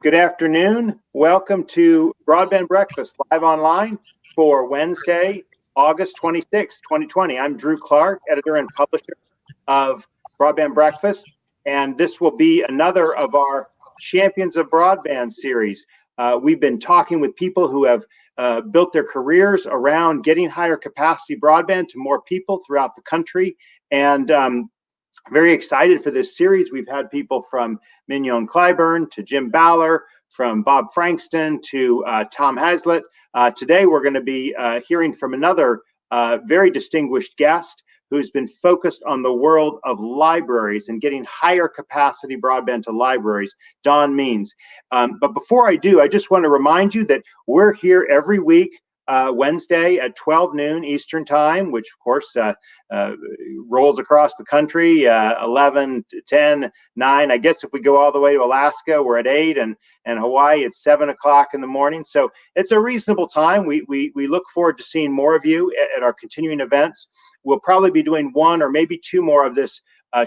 Good afternoon. Welcome to Broadband Breakfast live online for Wednesday, August 26, 2020. I'm Drew Clark, editor and publisher of Broadband Breakfast, and this will be another of our Champions of Broadband series. We've been talking with people who have built their careers around getting higher capacity broadband to more people throughout the country, and very excited for this series. We've had people from Mignon Clyburn to Jim Bowler, from Bob Frankston to Tom Hazlitt. Today, we're going to be hearing from another very distinguished guest who's been focused on the world of libraries and getting higher capacity broadband to libraries, Don Means. But before I do, I just want to remind you that we're here every week, Wednesday at 12 noon Eastern time, which of course rolls across the country, 11, 10, 9. I guess if we go all the way to Alaska, we're at 8, and Hawaii at 7 o'clock in the morning. So it's a reasonable time. We look forward to seeing more of you at our continuing events. We'll probably be doing one or maybe two more of this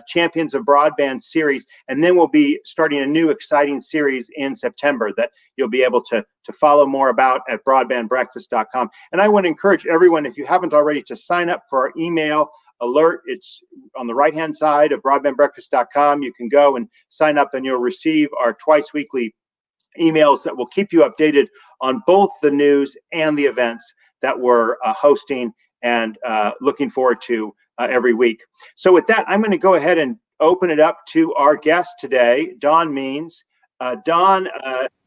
Champions of Broadband series, and then we'll be starting a new exciting series in September that you'll be able to follow more about at broadbandbreakfast.com. And I want to encourage everyone, if you haven't already, to sign up for our email alert. It's on the right-hand side of broadbandbreakfast.com. You can go and sign up, and you'll receive our twice weekly emails that will keep you updated on both the news and the events that we're hosting and looking forward to every week. So with that, I'm going to go ahead and open it up to our guest today, Don Means. Don,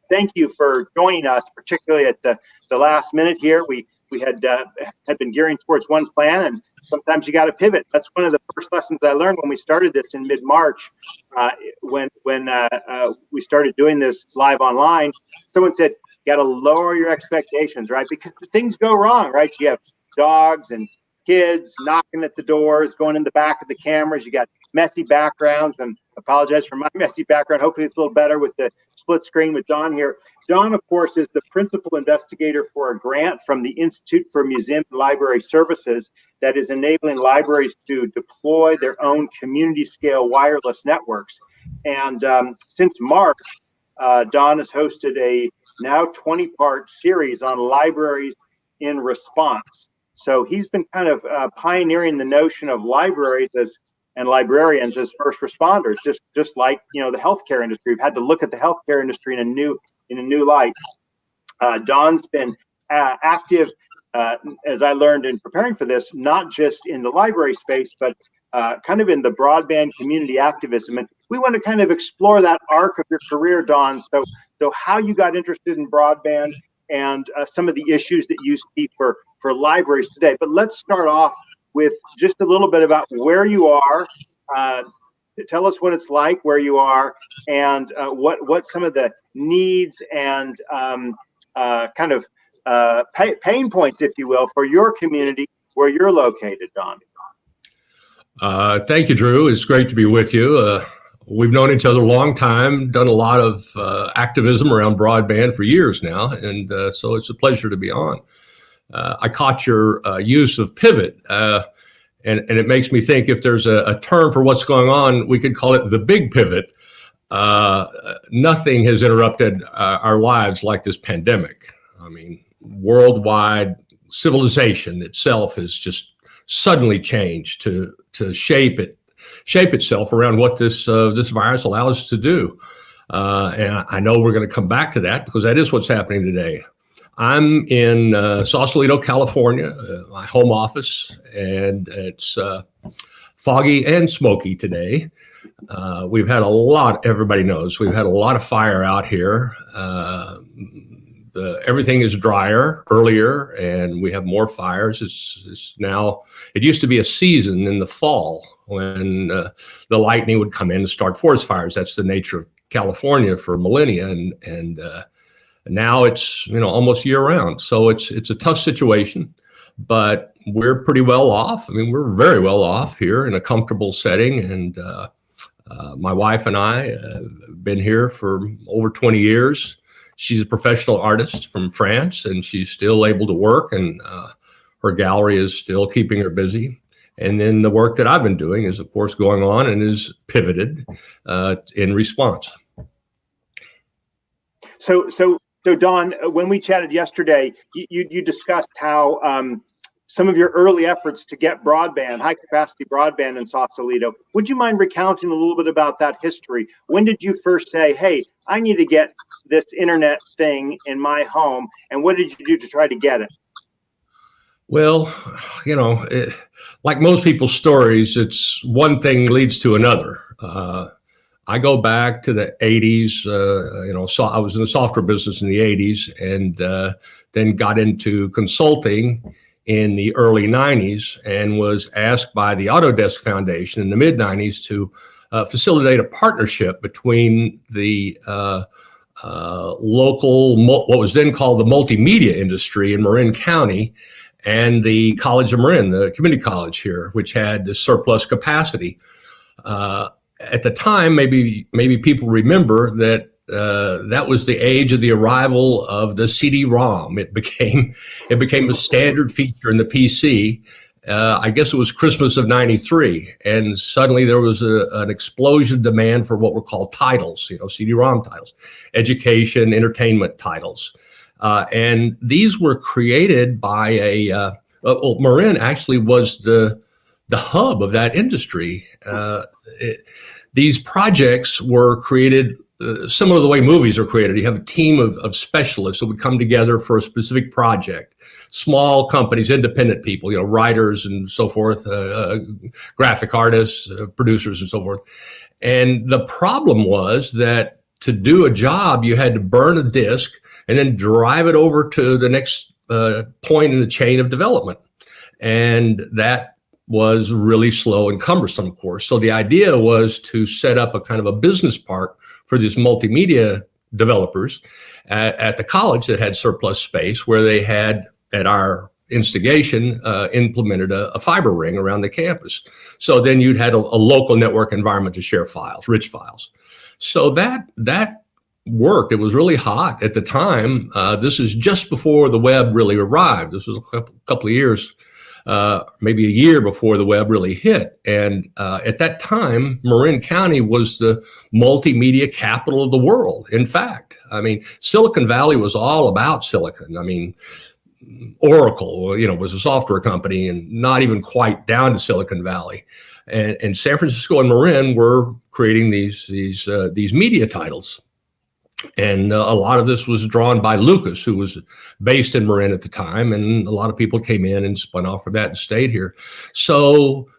thank you for joining us, particularly at the last minute here. We had been gearing towards one plan, and sometimes you got to pivot. That's one of the first lessons I learned when we started this in mid-March. When we started doing this live online, someone said, you got to lower your expectations, right? Because things go wrong, right? You have dogs and kids knocking at the doors, going in the back of the cameras. You got messy backgrounds, and apologize for my messy background. Hopefully it's a little better with the split screen with Don here. Don, of course, is the principal investigator for a grant from the Institute for Museum and Library Services that is enabling libraries to deploy their own community scale wireless networks. And since March, Don has hosted a now 20-part series on libraries in response. So he's been kind of pioneering the notion of libraries and librarians as first responders, just like the healthcare industry. We've had to look at the healthcare industry in a new light. Don's been active, as I learned in preparing for this, not just in the library space, but kind of in the broadband community activism. And we want to kind of explore that arc of your career, Don. So how you got interested in broadband and some of the issues that you see for libraries today. But let's start off with just a little bit about where you are. Tell us what it's like where you are, and what some of the needs and kind of pain points, if you will, for your community where you're located, Don. Thank you, Drew. It's great to be with you. We've known each other a long time, done a lot of activism around broadband for years now, and so it's a pleasure to be on. I caught your use of pivot, and it makes me think if there's a term for what's going on, we could call it the big pivot. Nothing has interrupted our lives like this pandemic. I mean, worldwide civilization itself has just suddenly changed to shape itself around what this virus allows us to do. And I know we're going to come back to that because that is what's happening today. I'm in Sausalito, California, my home office, and it's foggy and smoky today. We've had everybody knows, we've had a lot of fire out here. Everything is drier earlier, and we have more fires. It's now, it used to be a season in the fall when the lightning would come in and start forest fires. That's the nature of California for millennia, and now it's almost year round. So it's a tough situation, but we're pretty well off. I mean, we're very well off here in a comfortable setting, and my wife and I have been here for over 20 years. She's a professional artist from France, and she's still able to work, and her gallery is still keeping her busy. And then the work that I've been doing is, of course, going on and is pivoted in response. So Don, when we chatted yesterday, you discussed how some of your early efforts to get broadband, high capacity broadband in Sausalito. Would you mind recounting a little bit about that history? When did you first say, hey, I need to get this internet thing in my home? And what did you do to try to get it? Well, like most people's stories, it's one thing leads to another. I go back to the 80s. So I was in the software business in the 80s, and then got into consulting in the early 90s, and was asked by the Autodesk Foundation in the mid 90s to facilitate a partnership between the local, what was then called the multimedia industry in Marin County, and the College of Marin, the community college here, which had the surplus capacity. At the time, maybe people remember that that was the age of the arrival of the CD-ROM. It became a standard feature in the PC. I guess it was Christmas of '93, and suddenly there was an explosion of demand for what were called titles, CD-ROM titles, education, entertainment titles. And these were created by Marin actually was the hub of that industry. These projects were created similar to the way movies are created. You have a team of specialists that would come together for a specific project. Small companies, independent people, writers and so forth, graphic artists, producers and so forth. And the problem was that to do a job, you had to burn a disk and then drive it over to the next point in the chain of development. And that was really slow and cumbersome, of course. So the idea was to set up a kind of a business park for these multimedia developers at the college that had surplus space, where they had, at our instigation, implemented a fiber ring around the campus. So then you'd had a local network environment to share files, rich files. So that worked. It was really hot at the time. This is just before the web really arrived. This was a couple of years, maybe a year before the web really hit. And at that time, Marin County was the multimedia capital of the world. In fact, Silicon Valley was all about silicon. Oracle, was a software company, and not even quite down to Silicon Valley. And San Francisco and Marin were creating these media titles. And a lot of this was drawn by Lucas, who was based in Marin at the time. And a lot of people came in and spun off of that and stayed here. So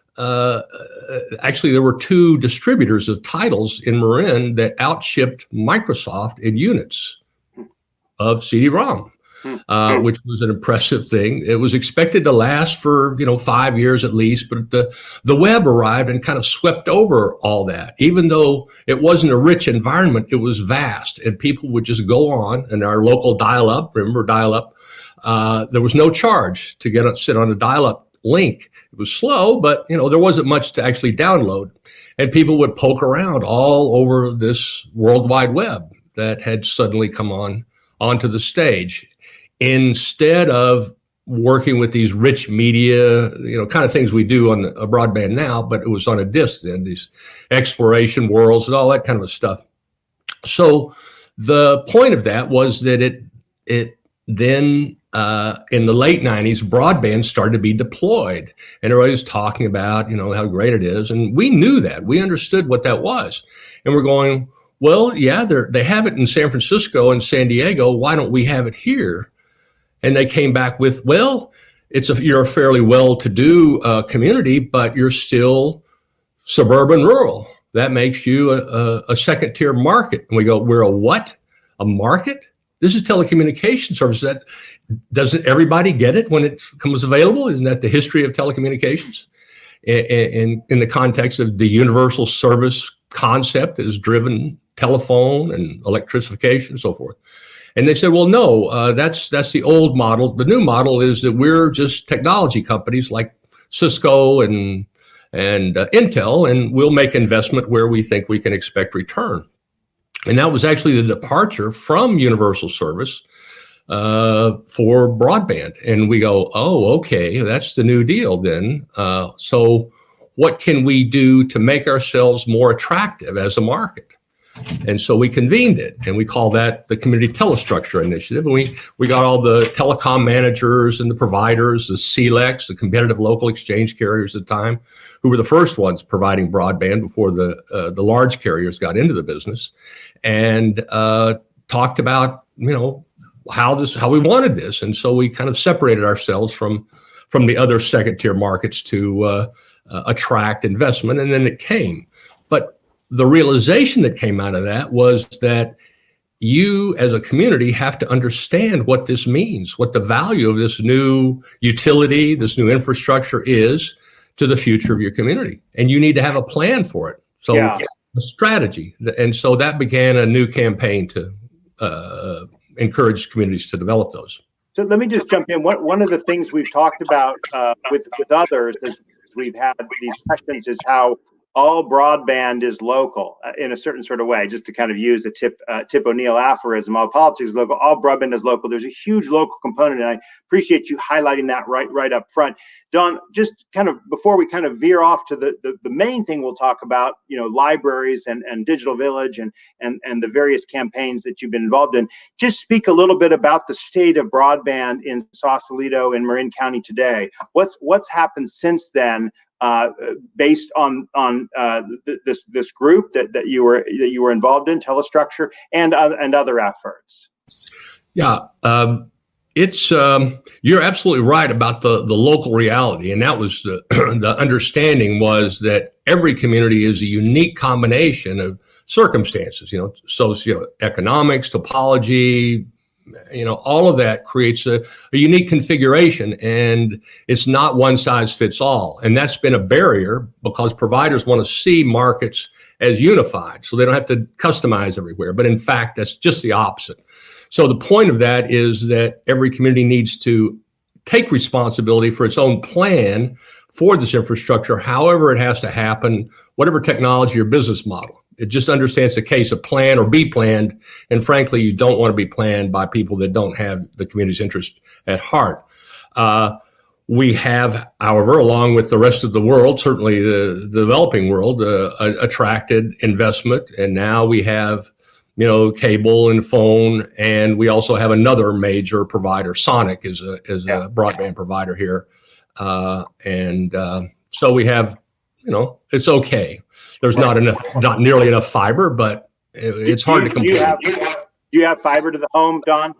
actually, there were two distributors of titles in Marin that outshipped Microsoft in units of CD-ROM. Which was an impressive thing. It was expected to last for 5 years at least, but the web arrived and kind of swept over all that. Even though it wasn't a rich environment, it was vast, and people would just go on. And our local dial-up, remember dial-up? There was no charge to sit on a dial-up link. It was slow, but there wasn't much to actually download, and people would poke around all over this World Wide Web that had suddenly come onto the stage. Instead of working with these rich media, kind of things we do on a broadband now, but it was on a disk then, these exploration worlds and all that kind of stuff. So the point of that was that it then in the late 90s, broadband started to be deployed, and everybody was talking about, how great it is. And we knew that. We understood what that was. And we're going, well, yeah, they have it in San Francisco and San Diego. Why don't we have it here? And they came back with, well, you're a fairly well-to-do community, but you're still suburban rural. That makes you a second-tier market. And we go, we're a what? A market? This is telecommunication service. That doesn't everybody get it when it comes available? Isn't that the history of telecommunications? In the context of the universal service concept that has driven telephone and electrification and so forth. And they said, well, no, that's the old model. The new model is that we're just technology companies like Cisco and Intel, and we'll make investment where we think we can expect return. And that was actually the departure from universal service for broadband. And we go, oh, okay, that's the new deal then. So what can we do to make ourselves more attractive as a market? And so we convened it, and we call that the Community Telestructure Initiative. And we got all the telecom managers and the providers, the CLECs, the competitive local exchange carriers at the time, who were the first ones providing broadband before the large carriers got into the business, and talked about, how we wanted this. And so we kind of separated ourselves from the other second tier markets to attract investment, and then it came. But the realization that came out of that was that you as a community have to understand what this means, what the value of this new utility, this new infrastructure is to the future of your community. And you need to have a plan for it. So a strategy. And so that began a new campaign to encourage communities to develop those. So let me just jump in. One of the things we've talked about with others as we've had these sessions is how all broadband is local in a certain sort of way, just to kind of use a Tip O'Neill aphorism. All politics is local, all broadband is local. There's a huge local component, and I appreciate you highlighting that right up front. Don, just kind of before we kind of veer off to the main thing we'll talk about, libraries and Digital Village and the various campaigns that you've been involved in, just speak a little bit about the state of broadband in Sausalito and Marin County today. What's happened since then? Based on this group that you were involved in, Telestructure, and other efforts. Yeah, it's you're absolutely right about the local reality, and that was the understanding was that every community is a unique combination of circumstances. Socioeconomics, topology. All of that creates a unique configuration, and it's not one size fits all. And that's been a barrier because providers want to see markets as unified, so they don't have to customize everywhere. But in fact, that's just the opposite. So the point of that is that every community needs to take responsibility for its own plan for this infrastructure, however it has to happen, whatever technology or business model. It just understands the case of plan or be planned. And frankly, you don't want to be planned by people that don't have the community's interest at heart. We have, however, along with the rest of the world, certainly the developing world, attracted investment. And now we have, cable and phone. And we also have another major provider. Sonic is a broadband provider here. So we have, it's okay. There's not nearly enough fiber, but it's hard to complain. Do you have fiber to the home, Don?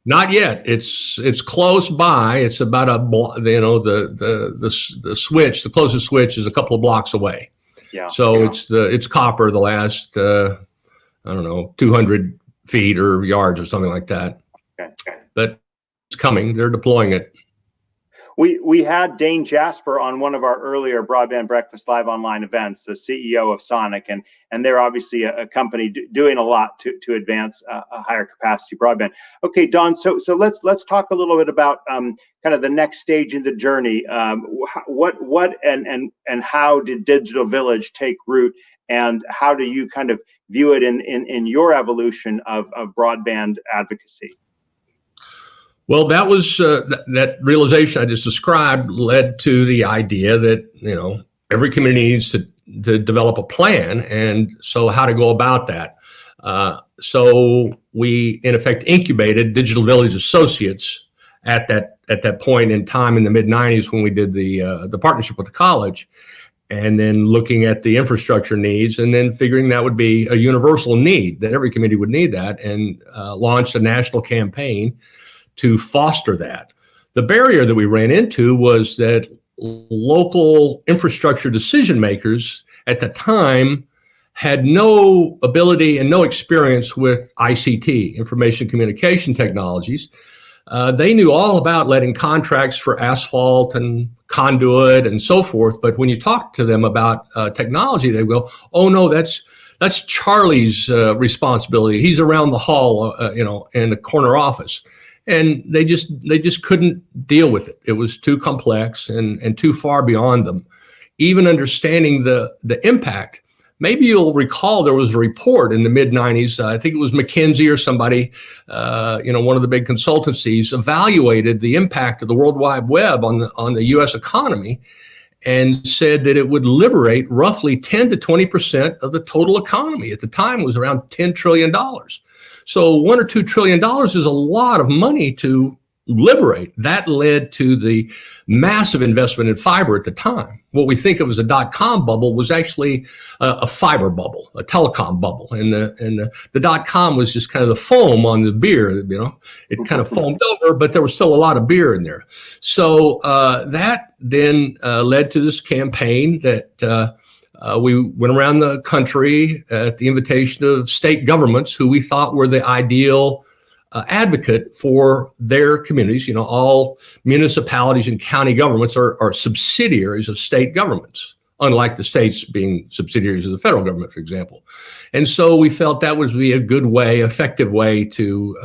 Not yet. It's close by. It's about the switch. The closest switch is a couple of blocks away. Yeah. So it's copper. The last 200 feet or yards or something like that. Okay. But it's coming. They're deploying it. We had Dane Jasper on one of our earlier Broadband Breakfast Live Online events, the CEO of Sonic, and they're obviously a company doing a lot to advance a higher capacity broadband. Okay, Don, so let's talk a little bit about kind of the next stage in the journey. What and how did Digital Village take root, and how do you kind of view it in your evolution of broadband advocacy? Well, that was that realization I just described led to the idea that, every community needs to develop a plan. And so how to go about that. So we, in effect, incubated Digital Village Associates at that point in time in the mid-90s when we did the partnership with the college, and then looking at the infrastructure needs and then figuring that would be a universal need, that every community would need that, and launched a national campaign to foster that. The barrier that we ran into was that local infrastructure decision makers at the time had no ability and no experience with ICT, information communication technologies. They knew all about letting contracts for asphalt and conduit and so forth, but when you talk to them about technology, they go, "Oh no, that's Charlie's responsibility. He's around the hall, in the corner office." And they just couldn't deal with it. It was too complex and too far beyond them. Even understanding the impact. Maybe you'll recall there was a report in the mid-90s, I think it was McKinsey or somebody, one of the big consultancies, evaluated the impact of the World Wide Web on the U.S. economy. and said that it would liberate roughly 10 to 20% of the total economy. At the time, it was around $10 trillion. So $1 or $2 trillion is a lot of money to liberate. That led to the massive investment in fiber at the time. What we think of as a dot-com bubble was actually a fiber bubble, a telecom bubble. And the dot-com was just kind of the foam on the beer, it kind of foamed over, but there was still a lot of beer in there. So that then led to this campaign that we went around the country at the invitation of state governments who we thought were the ideal advocate for their communities. All municipalities and county governments are subsidiaries of state governments, unlike the states being subsidiaries of the federal government, for example. And so we felt that would be a good way, effective way to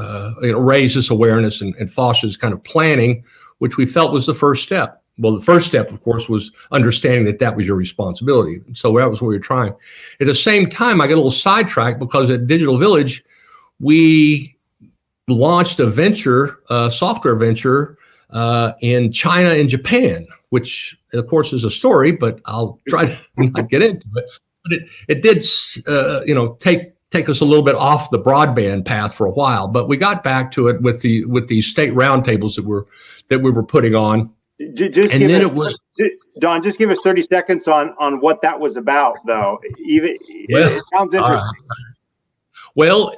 raise this awareness and foster this kind of planning, which we felt was the first step. Well, the first step, of course, was understanding that that was your responsibility. So that was what we were trying. At the same time, I got a little sidetracked because at Digital Village, we launched a venture, software venture in China and Japan, which of course is a story, but I'll try to not get into it. But it did, take us a little bit off the broadband path for a while. But we got back to it with the state roundtables that we were putting on. Don, just give us 30 seconds on what that was about, though. It sounds interesting. Well.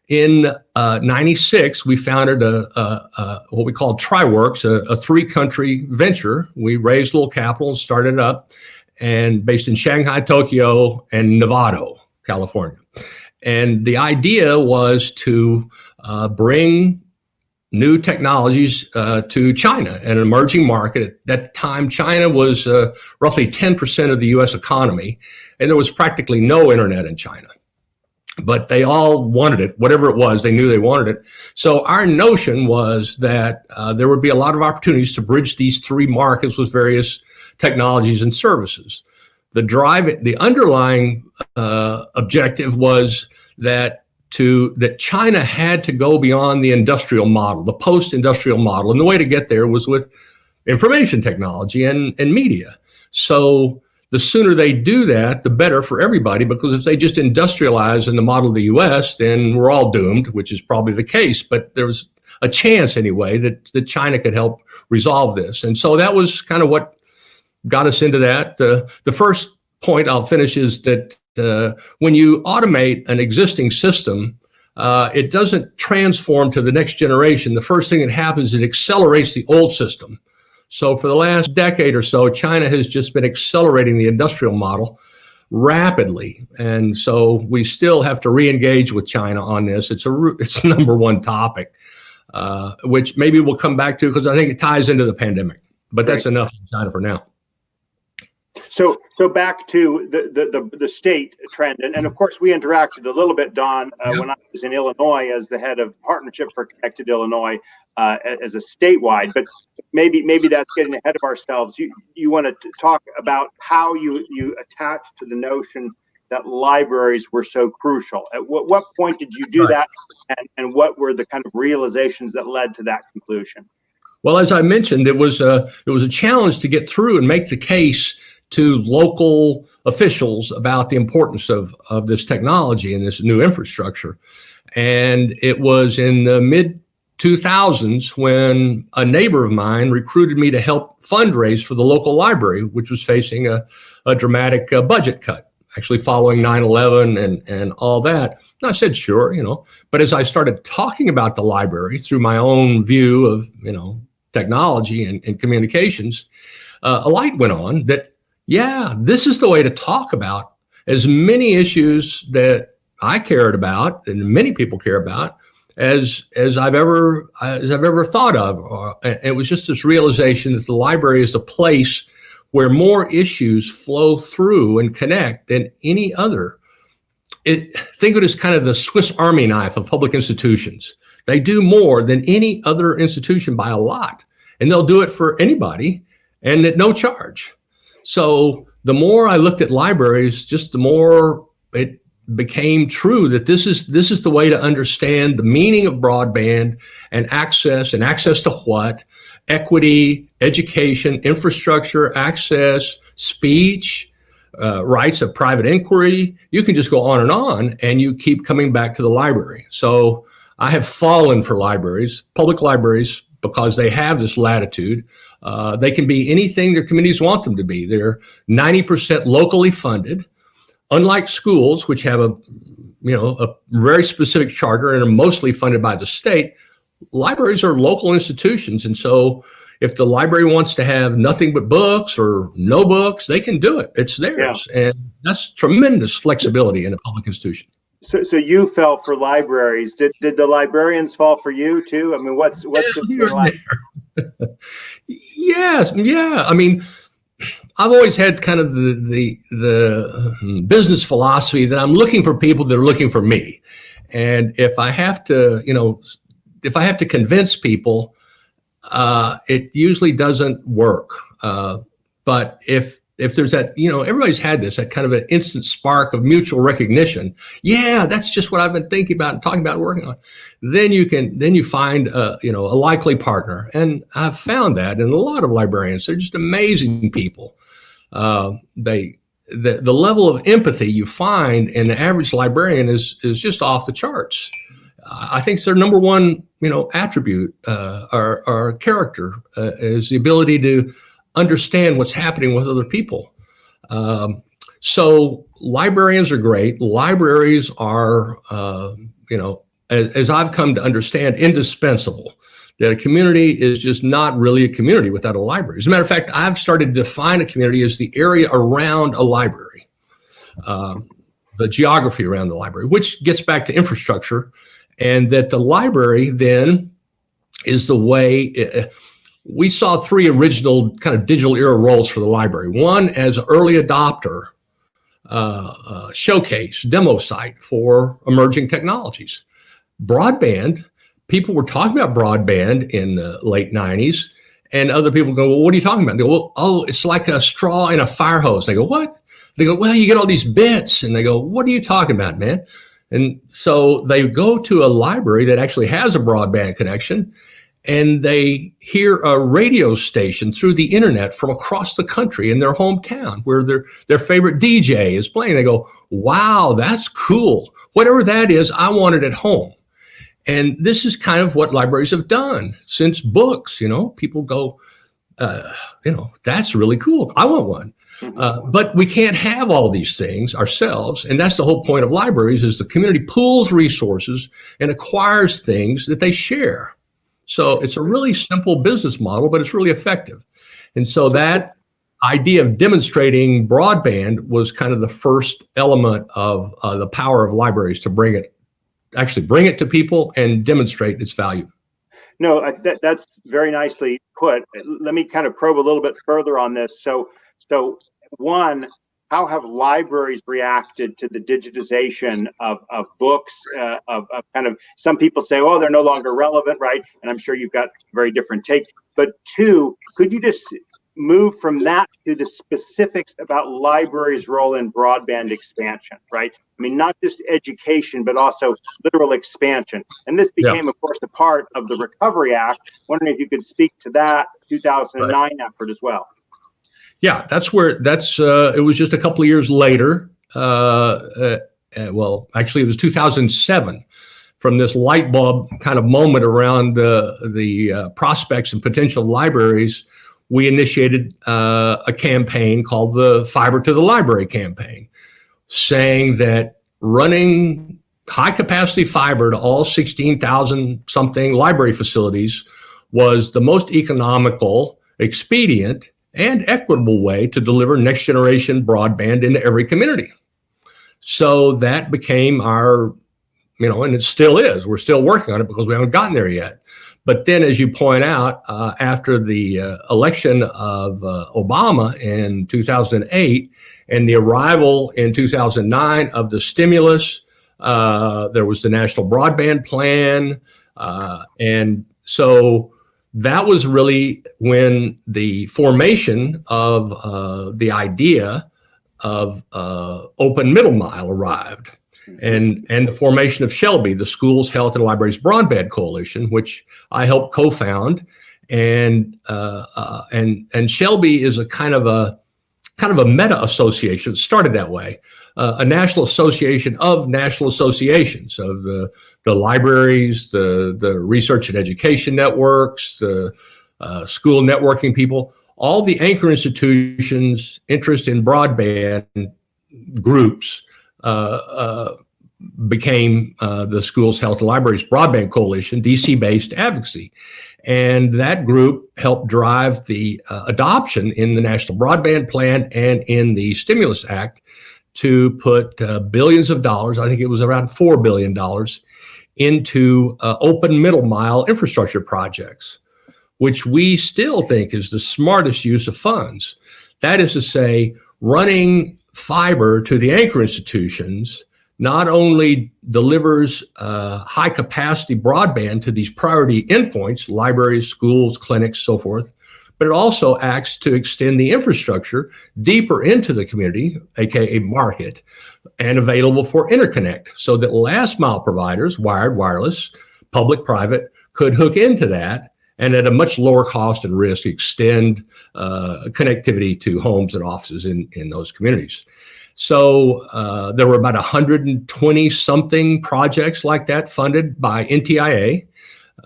In 96, we founded what we called TriWorks, a 3-country venture. We raised a little capital and started it up, and based in Shanghai, Tokyo, and Novato, California. And the idea was to bring new technologies to China, an emerging market. At that time, China was roughly 10% of the U.S. economy, and there was practically no internet in China. But they all wanted it, whatever it was, they knew they wanted it. So our notion was that there would be a lot of opportunities to bridge these 3 markets with various technologies and services. The underlying objective was that China had to go beyond the industrial model, the post-industrial model. And the way to get there was with information technology and media. So the sooner they do that, the better for everybody, because if they just industrialize in the model of the U.S., then we're all doomed, which is probably the case. But there's a chance anyway that China could help resolve this. And so that was kind of what got us into that. The first point I'll finish is that when you automate an existing system, it doesn't transform to the next generation. The first thing that happens is it accelerates the old system. So for the last decade or so, China has just been accelerating the industrial model rapidly. And so we still have to re-engage with China on this. It's a number one topic, which maybe we'll come back to because I think it ties into the pandemic. But that's enough in China for now. So back to the state trend, and of course we interacted a little bit, Don, when I was in Illinois as the head of partnership for Connected Illinois as a statewide. But maybe that's getting ahead of ourselves. You want to talk about how you attached to the notion that libraries were so crucial. At what point did you do that, and what were the kind of realizations that led to that conclusion? Well, as I mentioned, it was a challenge to get through and make the case to local officials about the importance of this technology and this new infrastructure. And it was in the mid-2000s when a neighbor of mine recruited me to help fundraise for the local library, which was facing a dramatic budget cut, actually following 9/11 and all that. And I said, sure, but as I started talking about the library through my own view of, technology and communications, a light went on that, yeah, this is the way to talk about as many issues that I cared about and many people care about as I've ever thought of. It was just this realization that the library is a place where more issues flow through and connect than any other. Think of it as kind of the Swiss Army knife of public institutions. They do more than any other institution by a lot, and they'll do it for anybody and at no charge. So the more I looked at libraries, just the more it became true that this is the way to understand the meaning of broadband and access to what, equity, education, infrastructure, access, speech, rights of private inquiry. You can just go on, and you keep coming back to the library. So I have fallen for libraries, public libraries, because they have this latitude. They can be anything their communities want them to be. They're 90% locally funded, unlike schools, which have a very specific charter and are mostly funded by the state. Libraries are local institutions, and so if the library wants to have nothing but books or no books, they can do it. It's theirs, and that's tremendous flexibility in a public institution. So you fell for libraries. Did the librarians fall for you too? I mean, what's the like? Yes, yeah. I mean, I've always had kind of the business philosophy that I'm looking for people that are looking for me, and if I have to convince people, it usually doesn't work. But if there's that, everybody's had this, that kind of an instant spark of mutual recognition. Yeah, that's just what I've been thinking about and talking about and working on. Then you find a likely partner. And I've found that in a lot of librarians. They're just amazing people. The level of empathy you find in the average librarian is just off the charts. I think it's their number one, attribute or character is the ability to understand what's happening with other people. So librarians are great. Libraries are, as I've come to understand, indispensable. That a community is just not really a community without a library. As a matter of fact, I've started to define a community as the area around a library, the geography around the library, which gets back to infrastructure, and that the library then is the way. We saw three original kind of digital era roles for the library. One as an early adopter, showcase, demo site for emerging technologies. Broadband, people were talking about broadband in the late 90s, and other people go, well, what are you talking about? They go, well, oh, it's like a straw in a fire hose. They go, what? They go, well, you get all these bits. And they go, what are you talking about, man? And so they go to a library that actually has a broadband connection, and they hear a radio station through the internet from across the country in their hometown where their favorite DJ is playing. They go, wow, that's cool. Whatever that is, I want it at home. And this is kind of what libraries have done since books. People go, that's really cool. I want one. But we can't have all these things ourselves. And that's the whole point of libraries, is the community pools resources and acquires things that they share. So it's a really simple business model, but it's really effective. And so that idea of demonstrating broadband was kind of the first element of the power of libraries to bring it to people and demonstrate its value. No, that's very nicely put. Let me kind of probe a little bit further on this. So one, how have libraries reacted to the digitization of books, of kind of, some people say, oh, they're no longer relevant, right? And I'm sure you've got a very different take. But two, could you just move from that to the specifics about libraries' role in broadband expansion, right? I mean, not just education, but also literal expansion. And this became, of course, a part of the Recovery Act. Wondering if you could speak to that 2009 effort as well. Yeah, it was just a couple of years later. Well, actually, it was 2007, from this light bulb kind of moment around the prospects and potential libraries. We initiated a campaign called the Fiber to the Library campaign, saying that running high capacity fiber to all 16,000 something library facilities was the most economical, expedient, and equitable way to deliver next generation broadband into every community. So that became our, and it still is. We're still working on it because we haven't gotten there yet. But then, as you point out, after the election of Obama in 2008 and the arrival in 2009 of the stimulus, there was the National Broadband Plan. And so that was really when the formation of the idea of open middle mile arrived. And the formation of Shelby, the Schools, Health, and Libraries Broadband Coalition, which I helped co-found. and Shelby is a kind of a meta association. It started that way, a national association of national associations of the libraries, the research and education networks, the school networking people, all the anchor institutions, interest in broadband groups became the Schools, Health, and Libraries Broadband Coalition, DC-based advocacy. And that group helped drive the adoption in the National Broadband Plan and in the Stimulus Act to put billions of dollars, I think it was around $4 billion, into open middle mile infrastructure projects, which we still think is the smartest use of funds. That is to say, running fiber to the anchor institutions not only delivers high capacity broadband to these priority endpoints, libraries, schools, clinics, so forth, but it also acts to extend the infrastructure deeper into the community, aka market, and available for interconnect so that last mile providers, wired, wireless, public, private, could hook into that and at a much lower cost and risk extend connectivity to homes and offices in those communities. So there were about 120 something projects like that funded by NTIA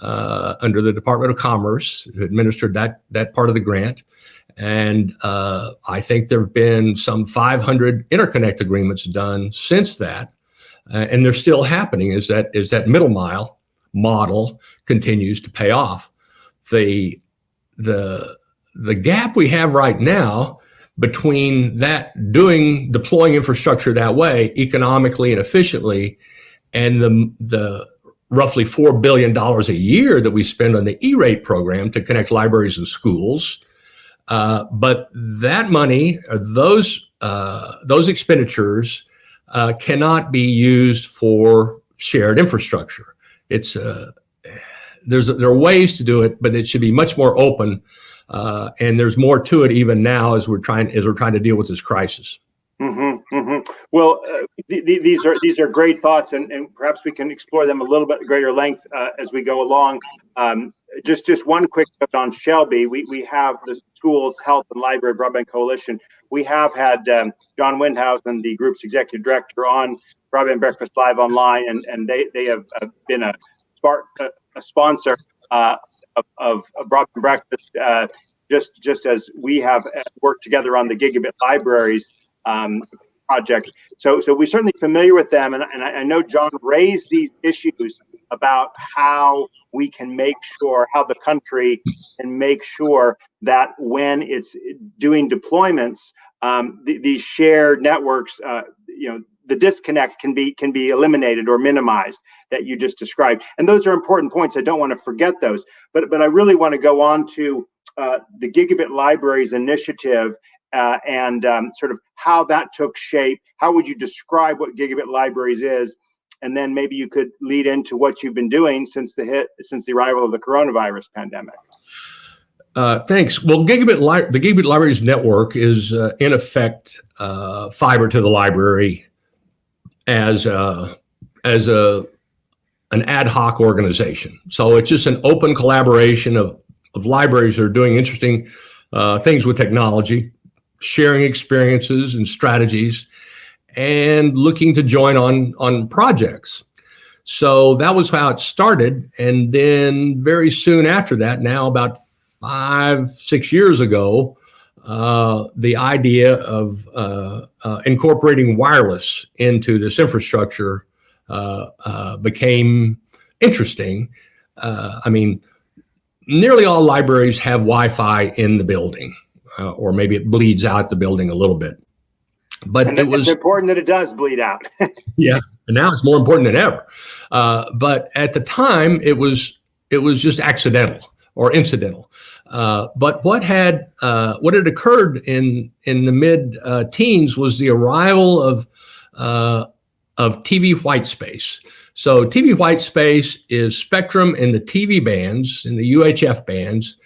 under the Department of Commerce, who administered that part of the grant. And I think there have been some 500 interconnect agreements done since that. And they're still happening as that middle mile model continues to pay off. The gap we have right now between deploying infrastructure that way economically and efficiently and the roughly $4 billion a year that we spend on the E-rate program to connect libraries and schools. But that money, those expenditures cannot be used for shared infrastructure. There are ways to do it, but it should be much more open. And there's more to it even now as we're trying to deal with this crisis. Mm-hmm, mm-hmm. Well, these are great thoughts, and perhaps we can explore them a little bit greater length as we go along. Just one quick note on Shelby. We have the Schools, Health, and Library Broadband Coalition. We have had John Windhausen, the group's executive director, on Broadband Breakfast Live Online, and they have been a sponsor of Broadband Breakfast, just as we have worked together on the Gigabit Libraries project. So we're certainly familiar with them, and I know John raised these issues about how we can make sure, how the country can make sure that when it's doing deployments, these shared networks, the disconnect can be eliminated or minimized that you just described. And those are important points. I don't want to forget those. But I really want to go on to the Gigabit Libraries initiative and sort of how that took shape. How would you describe what Gigabit Libraries is? And then maybe you could lead into what you've been doing since the arrival of the coronavirus pandemic. Thanks. Well, the Gigabit Libraries Network is in effect fiber to the library as an ad hoc organization. So it's just an open collaboration of libraries that are doing interesting things with technology, sharing experiences and strategies, and looking to join on projects. So that was how it started. And then very soon after that, now about 5-6 years ago, the idea of incorporating wireless into this infrastructure became interesting. I mean, nearly all libraries have Wi-Fi in the building, or maybe it bleeds out the building a little bit. But it was important that it does bleed out. Yeah, and now it's more important than ever. But at the time, it was just accidental or incidental. But what had occurred in the mid-teens was the arrival of TV white space. So TV white space is spectrum in the TV bands, in the UHF bands,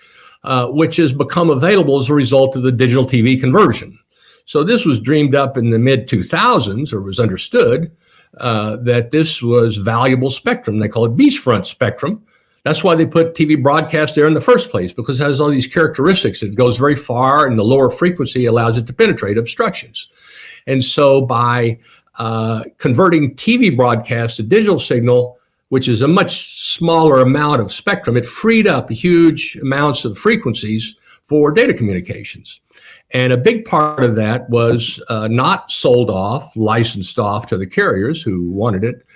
which has become available as a result of the digital TV conversion. So this was dreamed up in the mid-2000s, or was understood that this was valuable spectrum. They call it beachfront spectrum. That's why they put TV broadcast there in the first place, because it has all these characteristics. It goes very far, and the lower frequency allows it to penetrate obstructions. And so by converting TV broadcast to digital signal, which is a much smaller amount of spectrum, it freed up huge amounts of frequencies for data communications. And a big part of that was not sold off, licensed off to the carriers who wanted it,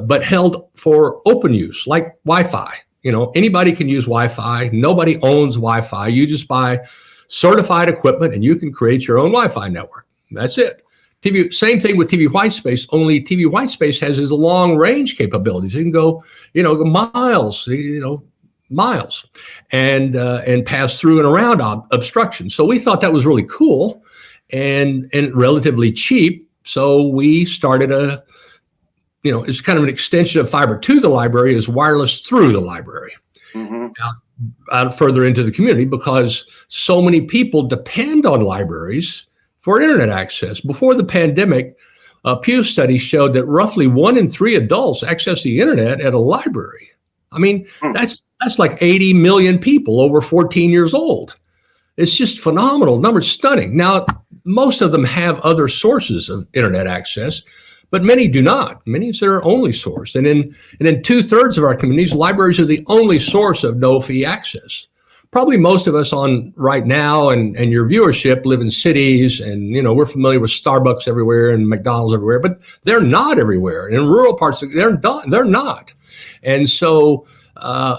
but held for open use, like Wi-Fi. You know, anybody can use Wi-Fi. Nobody owns Wi-Fi. You just buy certified equipment and you can create your own Wi-Fi network. That's it. TV, same thing with TV white space, only TV white space has its long range capabilities. It can go, miles, miles and pass through and around obstructions. So we thought that was really cool and relatively cheap. So we started it's kind of an extension of fiber to the library, is wireless through the library. Mm-hmm. Out further into the community, because so many people depend on libraries for internet access. Before the pandemic, a Pew study showed that roughly 1 in 3 adults access the internet at a library. I mean, that's like 80 million people over 14 years old. It's just phenomenal. Numbers stunning. Now, most of them have other sources of internet access, but many do not. Many it's their only source. And in 2/3 of our communities, libraries are the only source of no-fee access. Probably most of us on right now and your viewership live in cities, and we're familiar with Starbucks everywhere and McDonald's everywhere, but they're not everywhere. And in rural parts, they're not. And so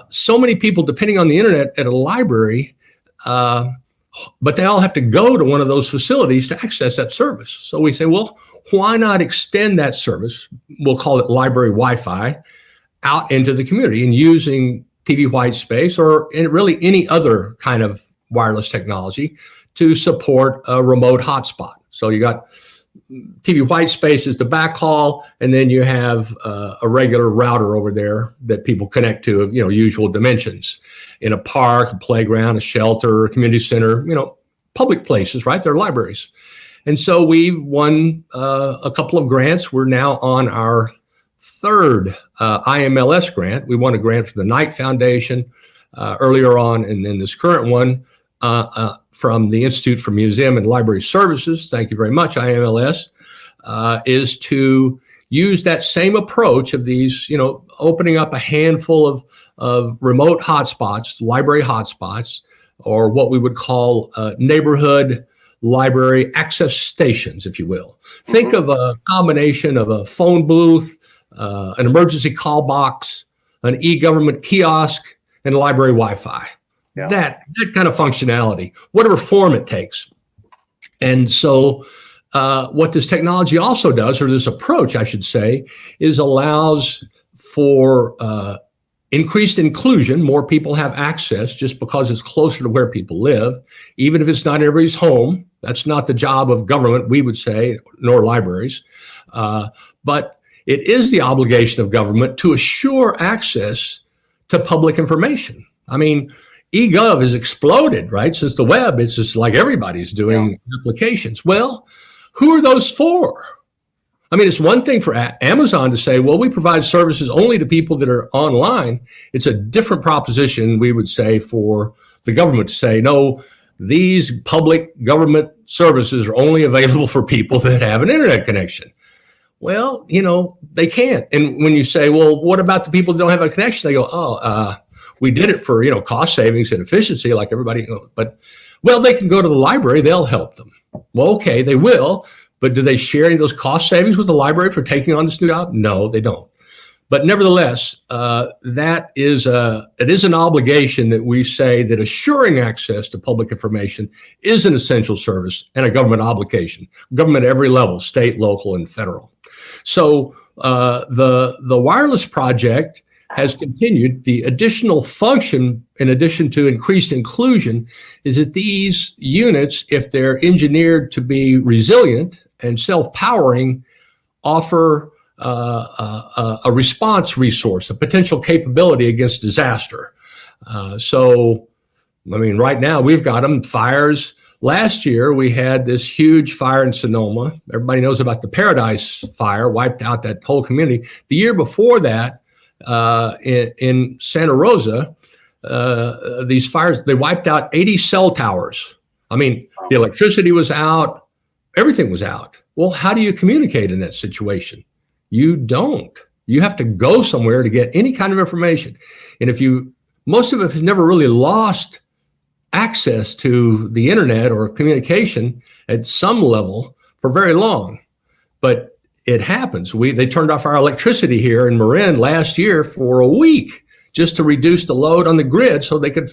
so many people depending on the internet at a library, but they all have to go to one of those facilities to access that service. So we say, well, why not extend that service, we'll call it library Wi-Fi, out into the community and using TV white space or really any other kind of wireless technology to support a remote hotspot. So you got TV white space is the backhaul, and then you have a regular router over there that people connect to of usual dimensions in a park, a playground, a shelter, a community center, public places, right? They're libraries. And so we won a couple of grants. We're now on our 3rd IMLS grant. We won a grant from the Knight Foundation earlier on, and then this current one from the Institute for Museum and Library Services, thank you very much, IMLS, is to use that same approach of these, opening up a handful of remote hotspots, library hotspots, or what we would call neighborhood library access stations, if you will. Think of a combination of a phone booth, an emergency call box, an e-government kiosk, and library Wi-Fi. Yeah. That kind of functionality, whatever form it takes. And so what this technology also does, or this approach, I should say, is allows for increased inclusion. More people have access just because it's closer to where people live, even if it's not everybody's home. That's not the job of government, we would say, nor libraries. But it is the obligation of government to assure access to public information. I mean, eGov has exploded, right? Since the web, it's just like everybody's doing applications. Well, who are those for? I mean, it's one thing for Amazon to say, well, we provide services only to people that are online. It's a different proposition, we would say, for the government to say, no, these public government services are only available for people that have an internet connection. Well, they can't. And when you say, well, what about the people that don't have a connection? They go, we did it for, cost savings and efficiency like everybody. But, well, they can go to the library. They'll help them. Well, okay, they will. But do they share any of those cost savings with the library for taking on this new job? No, they don't. But nevertheless, it is an obligation that we say that assuring access to public information is an essential service and a government obligation. Government at every level, state, local, and federal. So the wireless project has continued. The additional function, in addition to increased inclusion, is that these units, if they're engineered to be resilient and self-powering, offer a response resource, a potential capability against disaster. So, I mean, right now we've got them, fires. Last year, we had this huge fire in Sonoma. Everybody knows about the Paradise Fire, wiped out that whole community. The year before that, in Santa Rosa, these fires, they wiped out 80 cell towers. I mean, the electricity was out, everything was out. Well, how do you communicate in that situation? You don't. You have to go somewhere to get any kind of information. And most of us have never really lost access to the internet or communication at some level for very long, but it happens. They turned off our electricity here in Marin last year for a week just to reduce the load on the grid so they could,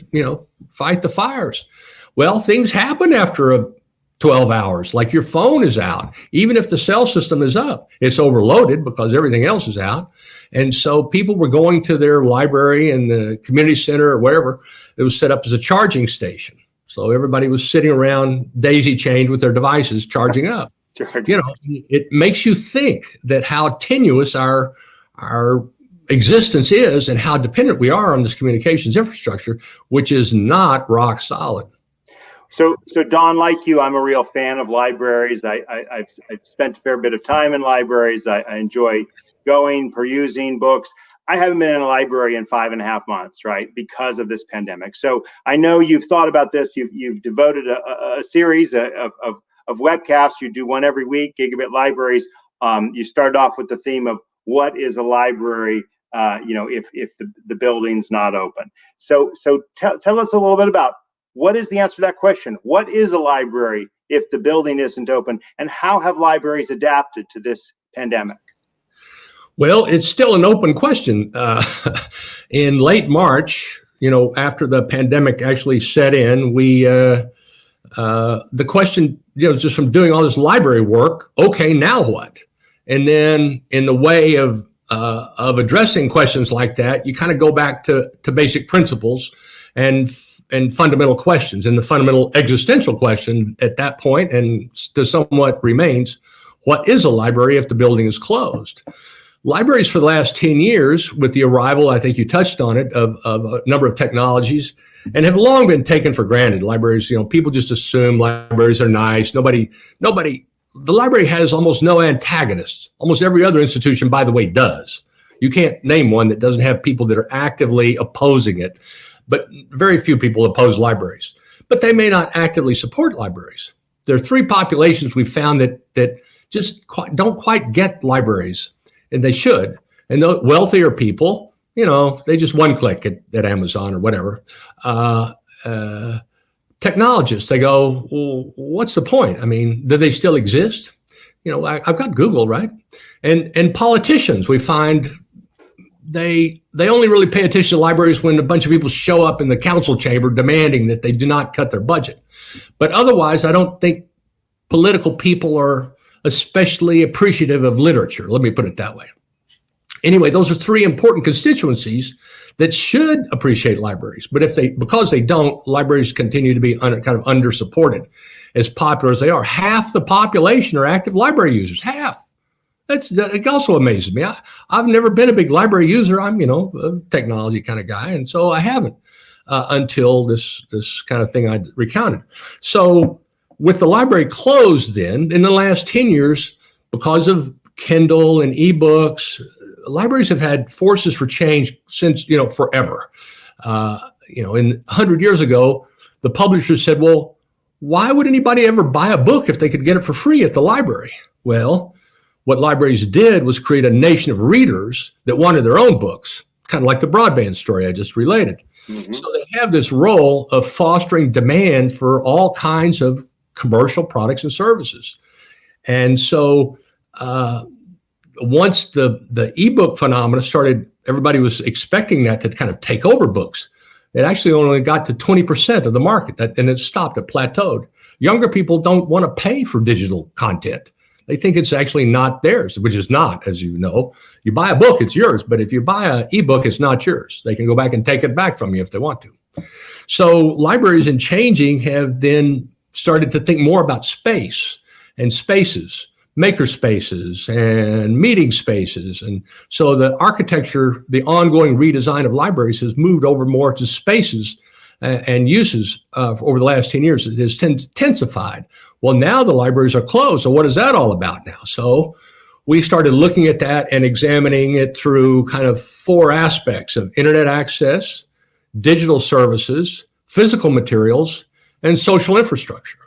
fight the fires. Well, things happen after 12 hours, like your phone is out. Even if the cell system is up, it's overloaded because everything else is out. And so people were going to their library and the community center or wherever. It was set up as a charging station. So everybody was sitting around daisy chained with their devices charging up. It makes you think that how tenuous our existence is and how dependent we are on this communications infrastructure, which is not rock solid. So Don, like you, I'm a real fan of libraries. I've spent a fair bit of time in libraries. I enjoy going, perusing books. I haven't been in a library in 5.5 months, right, because of this pandemic. So I know you've thought about this. You've devoted a series of webcasts. You do one every week, Gigabit Libraries. You started off with the theme of what is a library, if the building's not open. So tell us a little bit about what is the answer to that question? What is a library if the building isn't open? And how have libraries adapted to this pandemic? Well, it's still an open question. In late March, after the pandemic actually set in, the question, just from doing all this library work, okay, now what? And then in the way of addressing questions like that, you kind of go back to basic principles and fundamental questions. And the fundamental existential question at that point, and still somewhat remains, what is a library if the building is closed? Libraries for the last 10 years, with the arrival, I think you touched on it, of a number of technologies, and have long been taken for granted. Libraries, people just assume libraries are nice. The library has almost no antagonists. Almost every other institution, by the way, does. You can't name one that doesn't have people that are actively opposing it, but very few people oppose libraries. But they may not actively support libraries. There are three populations we've found that just don't quite get libraries. And they should. And the wealthier people, they just one click at Amazon or whatever. Technologists, they go, well, what's the point? I mean, do they still exist? I've got Google, right? And politicians, we find they only really pay attention to libraries when a bunch of people show up in the council chamber demanding that they do not cut their budget. But otherwise, I don't think political people are especially appreciative of literature. Let me put it that way. Anyway, those are three important constituencies that should appreciate libraries. But because they don't, libraries continue to be kind of under-supported. As popular as they are, half the population are active library users. Half. It also amazes me. I've never been a big library user. I'm, a technology kind of guy, and so I haven't until this kind of thing I recounted. So with the library closed then, in the last 10 years, because of Kindle and ebooks, libraries have had forces for change since, forever. 100 years ago, the publishers said, well, why would anybody ever buy a book if they could get it for free at the library? Well, what libraries did was create a nation of readers that wanted their own books, kind of like the broadband story I just related. Mm-hmm. So they have this role of fostering demand for all kinds of commercial products and services. And so once the ebook phenomena started, everybody was expecting that to kind of take over books. It actually only got to 20% of the market, and it stopped, it plateaued. Younger people don't want to pay for digital content. They think it's actually not theirs, which is not, as you know. You buy a book, it's yours, but if you buy an ebook, it's not yours. They can go back and take it back from you if they want to. So libraries in changing have then started to think more about space and spaces, maker spaces and meeting spaces. And so the architecture, the ongoing redesign of libraries has moved over more to spaces and uses over the last 10 years. It has intensified. Well, now the libraries are closed. So what is that all about now? So we started looking at that and examining it through kind of four aspects of internet access, digital services, physical materials, and social infrastructure.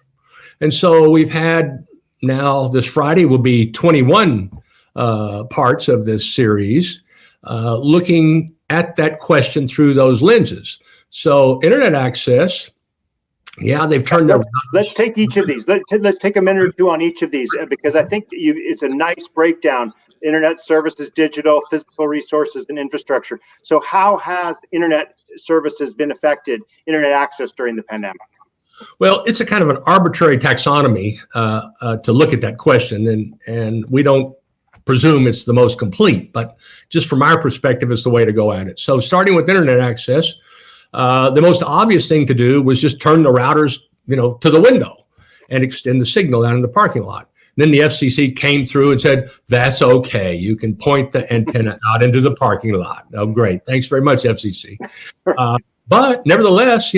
And so we've had now, this Friday will be 21 parts of this series, looking at that question through those lenses. So internet access, yeah, they've turned their... Let's take each of these. Let's take a minute or two on each of these, because I think it's a nice breakdown. Internet services, digital, physical resources, and infrastructure. So how has internet services been affected, internet access during the pandemic? Well, it's a kind of an arbitrary taxonomy to look at that question, and we don't presume it's the most complete, but just from our perspective, it's the way to go at it. So starting with internet access, the most obvious thing to do was just turn the routers, to the window and extend the signal down in the parking lot. And then the FCC came through and said, that's okay. You can point the antenna out into the parking lot. Oh, great. Thanks very much, FCC. But nevertheless,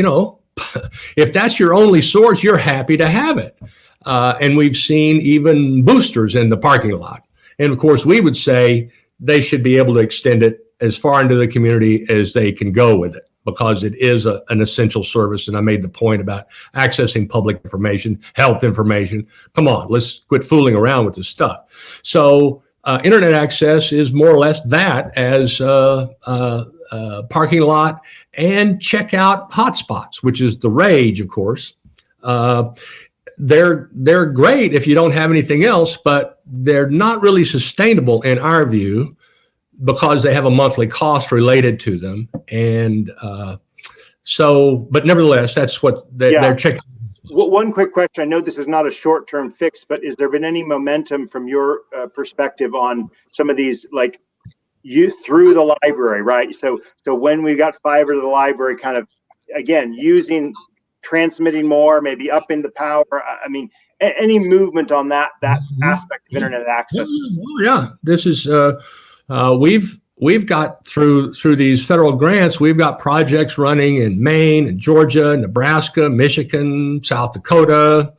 if that's your only source, you're happy to have it. And we've seen even boosters in the parking lot. And of course, we would say they should be able to extend it as far into the community as they can go with it, because it is an essential service. And I made the point about accessing public information, health information. Come on, let's quit fooling around with this stuff. So internet access is more or less that, as parking lot and checkout hotspots, which is the rage, of course. They're great if you don't have anything else, but they're not really sustainable in our view, because they have a monthly cost related to them. And but nevertheless, that's what they're checking. One quick question. I know this is not a short-term fix, but has there been any momentum from your perspective on some of these, like you through the library, right? So when we got fiber to the library, kind of, again, transmitting more, maybe up in the power. I mean, any movement on that aspect of internet access? Oh, yeah. This is, we've got through these federal grants, we've got projects running in Maine and Georgia, Nebraska, Michigan, South Dakota,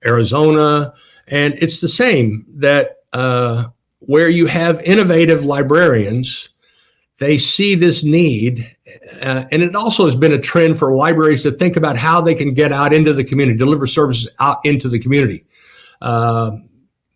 Arizona. And it's the same that where you have innovative librarians, they see this need. And it also has been a trend for libraries to think about how they can get out into the community, deliver services out into the community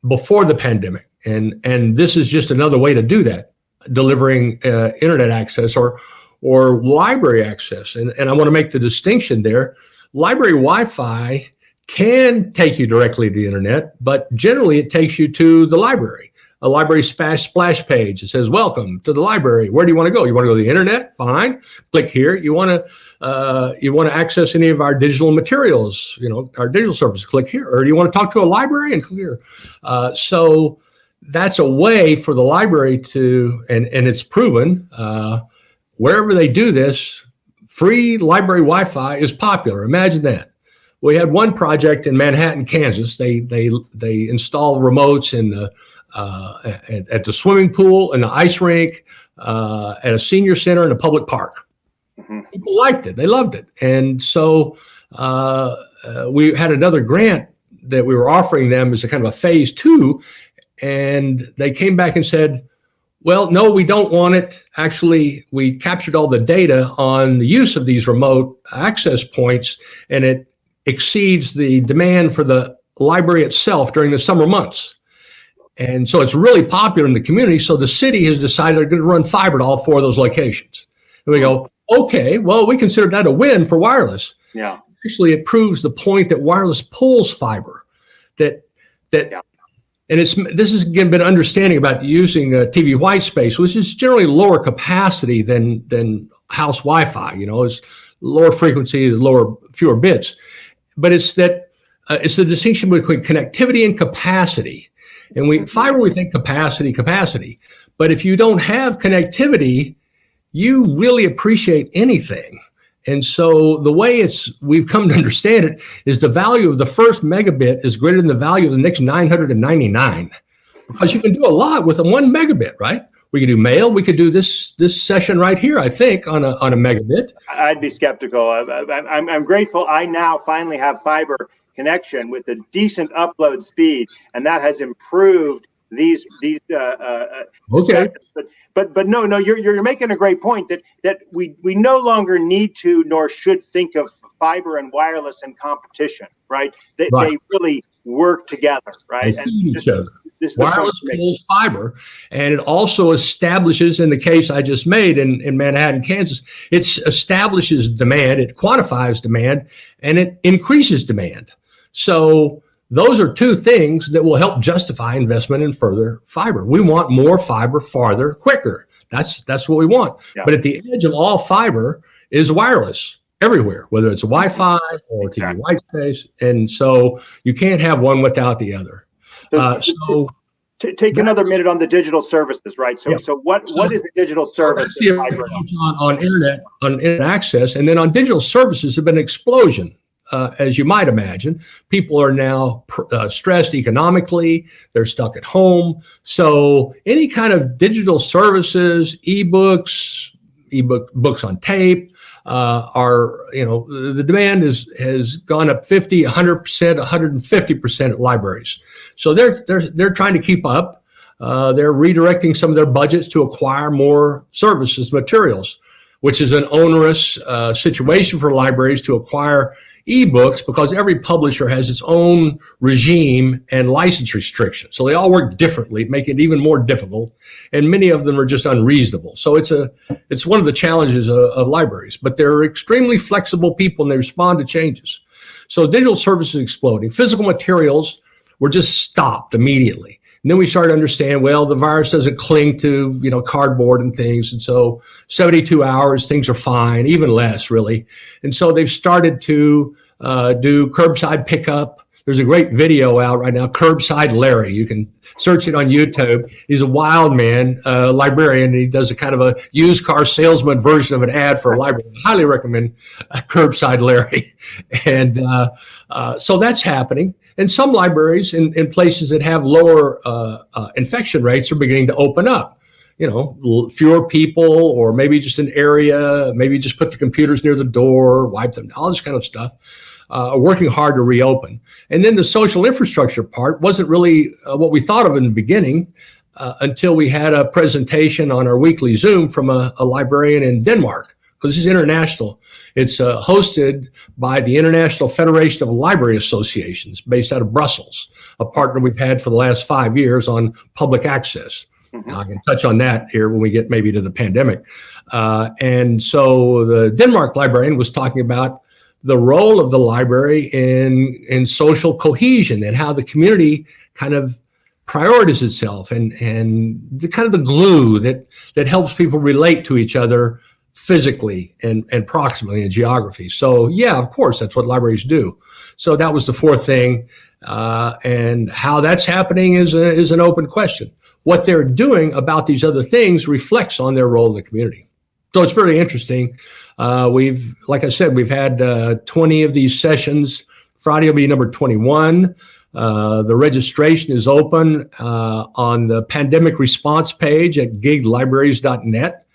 before the pandemic. And this is just another way to do that, delivering internet access or library access. And I want to make the distinction there. Library Wi-Fi can take you directly to the internet, but generally it takes you to the library. A library splash page that says, welcome to the library. Where do you want to go? You want to go to the internet? Fine. Click here. You want to access any of our digital materials, our digital services, click here. Or do you want to talk to a library? And click here. So that's a way for the library to, and it's proven, wherever they do this, free library Wi-Fi is popular. Imagine that. We had one project in Manhattan, Kansas. They installed remotes in the at the swimming pool, in the ice rink, at a senior center, in a public park. Mm-hmm. People liked it. They loved it. And so we had another grant that we were offering them as a kind of a phase 2. And they came back and said, well, no, we don't want it. Actually, we captured all the data on the use of these remote access points, and it exceeds the demand for the library itself during the summer months. And so it's really popular in the community. So the city has decided they're going to run fiber to all 4 of those locations. And we go, okay, well, we consider that a win for wireless. Yeah. Actually, it proves the point that wireless pulls fiber. And this has again been understanding about using TV white space, which is generally lower capacity than house Wi-Fi. It's lower frequency, fewer bits. But it's that it's the distinction between connectivity and capacity. And fiber, we think capacity. But if you don't have connectivity, you really appreciate anything. And so the way we've come to understand it is the value of the first megabit is greater than the value of the next 999, because you can do a lot with a 1 megabit, right? We can do mail. We could do this session right here, I think, on a megabit. I'd be skeptical. I'm grateful. I now finally have fiber connection with a decent upload speed, and that has improved these Okay. but no, you're making a great point that we no longer need to nor should think of fiber and wireless in competition, right? Right. They really work together, right? They feed each other. This is the point Wireless to make. pulls fiber, and it also establishes, in the case I just made in Manhattan, Kansas, it establishes demand, it quantifies demand, and it increases demand. So those are two things that will help justify investment in further fiber. We want more fiber farther, quicker. That's what we want. Yeah. But at the edge of all fiber is wireless everywhere, whether it's Wi-Fi or TV white space. And so you can't have one without the other. So take another minute on the digital services, right? So, yeah. so what is a digital service? On internet access, and then on digital services have been an explosion. As you might imagine, people are now stressed economically. They're stuck at home. So any kind of digital services, books on tape, the demand has gone up 50, 100%, 150% at libraries. So they're trying to keep up. They're redirecting some of their budgets to acquire more services, materials, which is an onerous situation for libraries to acquire ebooks because every publisher has its own regime and license restrictions. So they all work differently, make it even more difficult. And many of them are just unreasonable. So it's one of the challenges of libraries, but they're extremely flexible people and they respond to changes. So digital services exploding. Physical materials were just stopped immediately. And then we started to understand, well, the virus doesn't cling to, cardboard and things. And so 72 hours, things are fine, even less really. And so they've started to do curbside pickup. There's a great video out right now, Curbside Larry. You can search it on YouTube. He's a wild man, librarian, and he does a kind of a used car salesman version of an ad for a library. I highly recommend Curbside Larry. And so that's happening. And some libraries in places that have lower infection rates are beginning to open up. Fewer people, or maybe just an area, maybe just put the computers near the door, wipe them, all this kind of stuff. Working hard to reopen. And then the social infrastructure part wasn't really what we thought of in the beginning until we had a presentation on our weekly Zoom from a librarian in Denmark, because this is international. It's hosted by the International Federation of Library Associations based out of Brussels, a partner we've had for the last 5 years on public access. Mm-hmm. Now, I can touch on that here when we get maybe to the pandemic. And so the Denmark librarian was talking about the role of the library in social cohesion and how the community kind of prioritizes itself and the kind of the glue that helps people relate to each other physically and proximately in geography. So yeah, of course, that's what libraries do. So that was the fourth thing. And how that's happening is an open question. What they're doing about these other things reflects on their role in the community. So it's very interesting. Like I said, we've had 20 of these sessions. Friday will be number 21. The registration is open on the pandemic response page at giglibraries.net.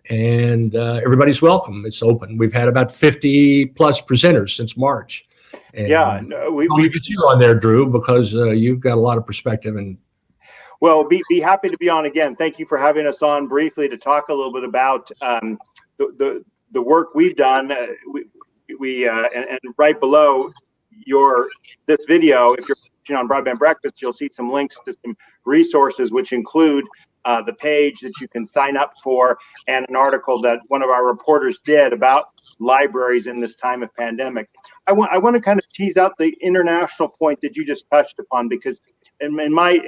And everybody's welcome. It's open. We've had about 50 plus presenters since March. And we get you on there, Drew, because you've got a lot of perspective. And well, be happy to be on again. Thank you for having us on briefly to talk a little bit about the work we've done. And right below this video, if you're watching on Broadband Breakfast, you'll see some links to some resources, which include the page that you can sign up for, and an article that one of our reporters did about libraries in this time of pandemic. I want to kind of tease out the international point that you just touched upon, because in my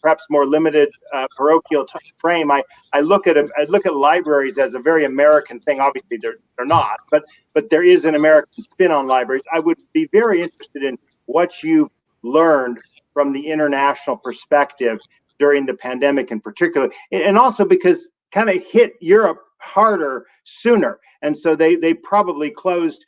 perhaps more limited parochial frame, I look at libraries as a very American thing. Obviously, they're not, but there is an American spin on libraries. I would be very interested in what you've learned from the international perspective during the pandemic in particular, and also because kind of hit Europe harder sooner, and so they probably closed,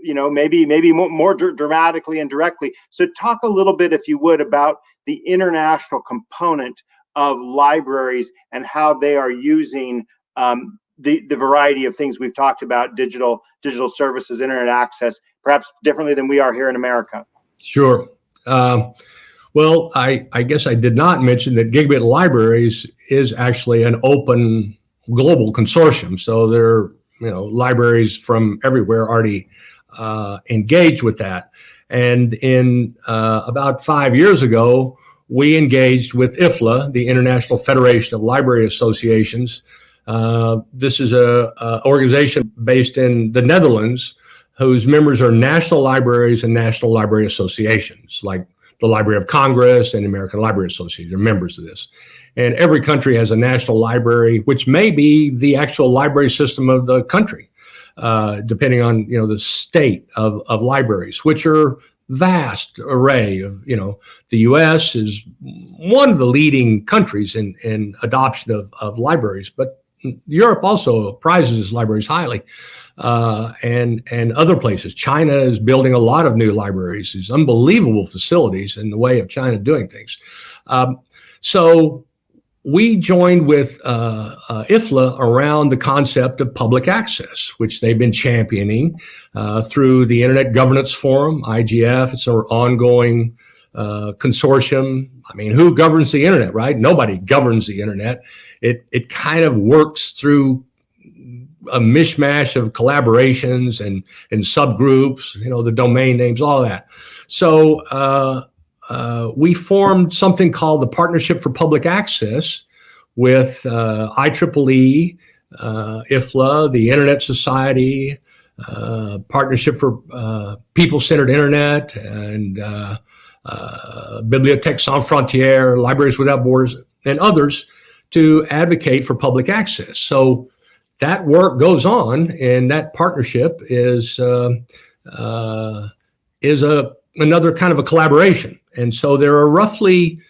maybe more dramatically and directly. So talk a little bit, if you would, about the international component of libraries and how they are using the variety of things we've talked about, digital services, internet access, perhaps differently than we are here in America. Sure. Well, I guess I did not mention that Gigabit Libraries is actually an open global consortium. So there are, libraries from everywhere already engaged with that. And in about 5 years ago, we engaged with IFLA, the International Federation of Library Associations. This is a organization based in the Netherlands whose members are national libraries and national library associations, like the Library of Congress and the American Library Association. They're members of this. And every country has a national library, which may be the actual library system of the country, depending on, the state of libraries, which are vast array of, the U.S. is one of the leading countries in adoption of libraries, but Europe also prizes libraries highly, and other places. China is building a lot of new libraries. These unbelievable facilities in the way of China doing things. So we joined with IFLA around the concept of public access, which they've been championing through the Internet Governance Forum, IGF. It's an ongoing consortium. I mean, who governs the internet, right? Nobody governs the internet. It kind of works through a mishmash of collaborations and subgroups, the domain names, all of that. So we formed something called the Partnership for Public Access with IEEE, IFLA, the Internet Society, Partnership for People-Centered Internet, and Bibliothèques Sans Frontières, Libraries Without Borders, and others to advocate for public access. So that work goes on, and that partnership is another kind of a collaboration. And so there are roughly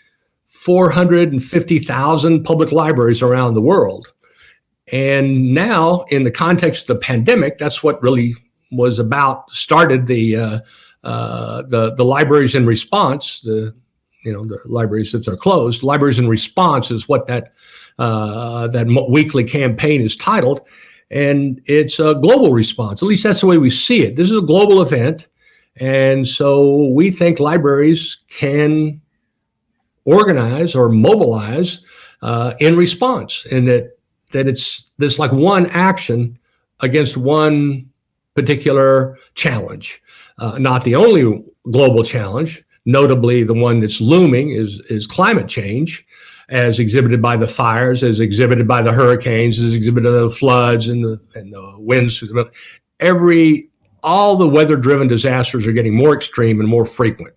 450,000 public libraries around the world. And now, in the context of the pandemic, that's what really was started the libraries in response, the libraries that are closed. Libraries in response is what that weekly campaign is titled. And it's a global response. At least that's the way we see it. This is a global event. And so we think libraries can organize or mobilize in response, and that it's like one action against one particular challenge. Not the only global challenge, notably the one that's looming is climate change, as exhibited by the fires, as exhibited by the hurricanes, as exhibited by the floods and the winds. All the weather-driven disasters are getting more extreme and more frequent.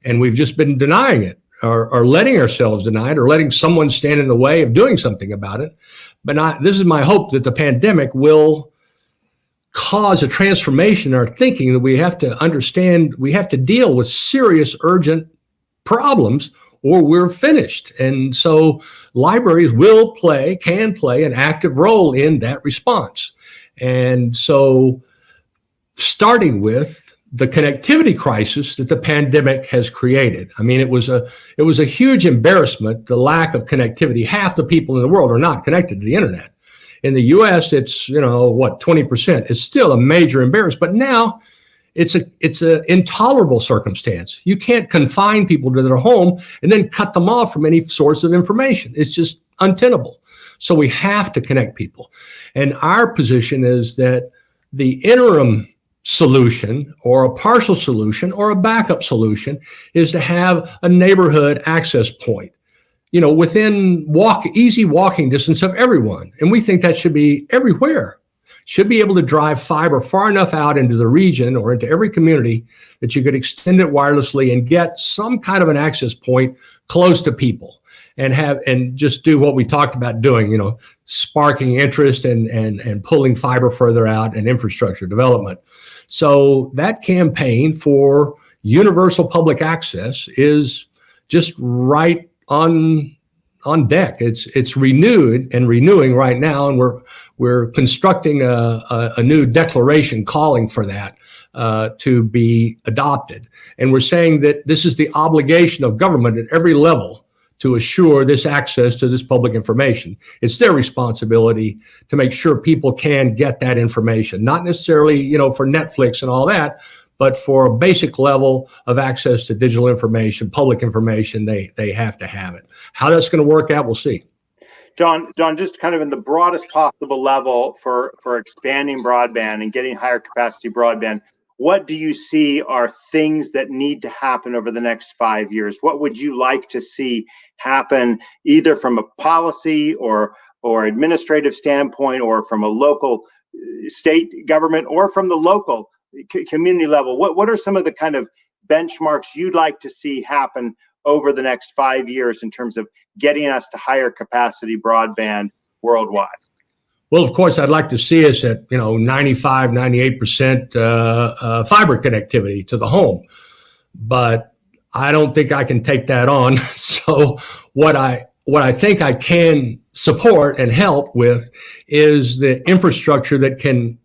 And we've just been denying it, or letting ourselves deny it, or letting someone stand in the way of doing something about it. But this is my hope, that the pandemic will cause a transformation in our thinking, that we have to understand we have to deal with serious, urgent problems, or we're finished. And so libraries can play an active role in that response. And so, starting with the connectivity crisis that the pandemic has created. I mean, it was a huge embarrassment, the lack of connectivity. Half the people in the world are not connected to the internet. In the US, it's, 20%. It's still a major embarrassment, but now it's an intolerable circumstance. You can't confine people to their home and then cut them off from any source of information. It's just untenable. So we have to connect people. And our position is that the interim solution, or a partial solution, or a backup solution, is to have a neighborhood access point, within easy walking distance of everyone. And we think that should be everywhere. Should be able to drive fiber far enough out into the region or into every community that you could extend it wirelessly and get some kind of an access point close to people, and just do what we talked about doing, sparking interest and pulling fiber further out, and infrastructure development. So that campaign for universal public access is just right on deck. It's renewed and renewing right now, and we're constructing a new declaration calling for that to be adopted. And we're saying that this is the obligation of government at every level to assure this access to this public information. It's their responsibility to make sure people can get that information, not necessarily, for Netflix and all that, but for a basic level of access to digital information, public information, they have to have it. How that's going to work out, we'll see. John, just kind of in the broadest possible level for expanding broadband and getting higher capacity broadband, what do you see are things that need to happen over the next 5 years? What would you like to see happen, either from a policy or administrative standpoint, or from a local state government, or from the local community level? What are some of the kind of benchmarks you'd like to see happen over the next 5 years in terms of getting us to higher capacity broadband worldwide? Well, of course, I'd like to see us at 95, 98% fiber connectivity to the home, but I don't think I can take that on. So what I think I can support and help with is the infrastructure that can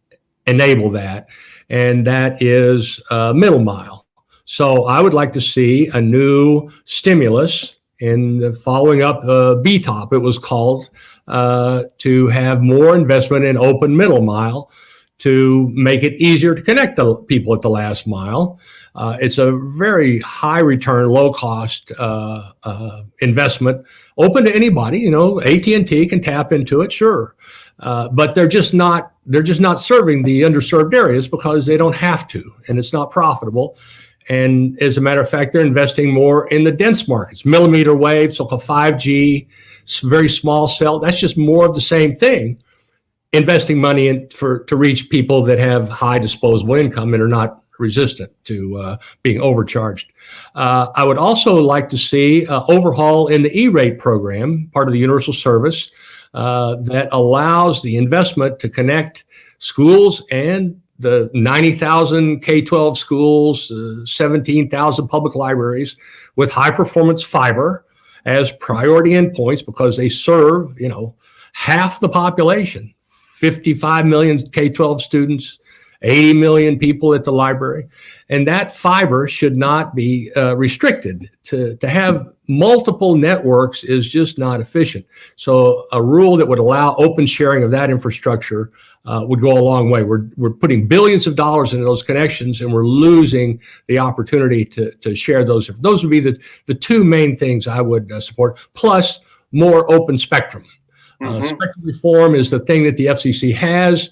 enable that, and that is middle mile. So I would like to see a new stimulus in the following up BTOP, it was called, to have more investment in open middle mile to make it easier to connect the people at the last mile. It's a very high return, low cost investment, open to anybody. AT&T can tap into it, sure, but they're just not serving the underserved areas because they don't have to, and it's not profitable. And as a matter of fact, they're investing more in the dense markets, millimeter wave, so-called 5G, very small cell. That's just more of the same thing, investing money in to reach people that have high disposable income and are not resistant to being overcharged. I would also like to see overhaul in the E-rate program, part of the universal service, that allows the investment to connect schools and the 90,000 K-12 schools, 17,000 public libraries with high performance fiber as priority endpoints, because they serve, half the population, 55 million K-12 students, 80 million people at the library. And that fiber should not be restricted. To have multiple networks is just not efficient. So a rule that would allow open sharing of that infrastructure would go a long way. We're putting billions of dollars into those connections, and we're losing the opportunity to share those. Those would be the two main things I would support, plus more open spectrum. Spectrum reform is the thing that the FCC has.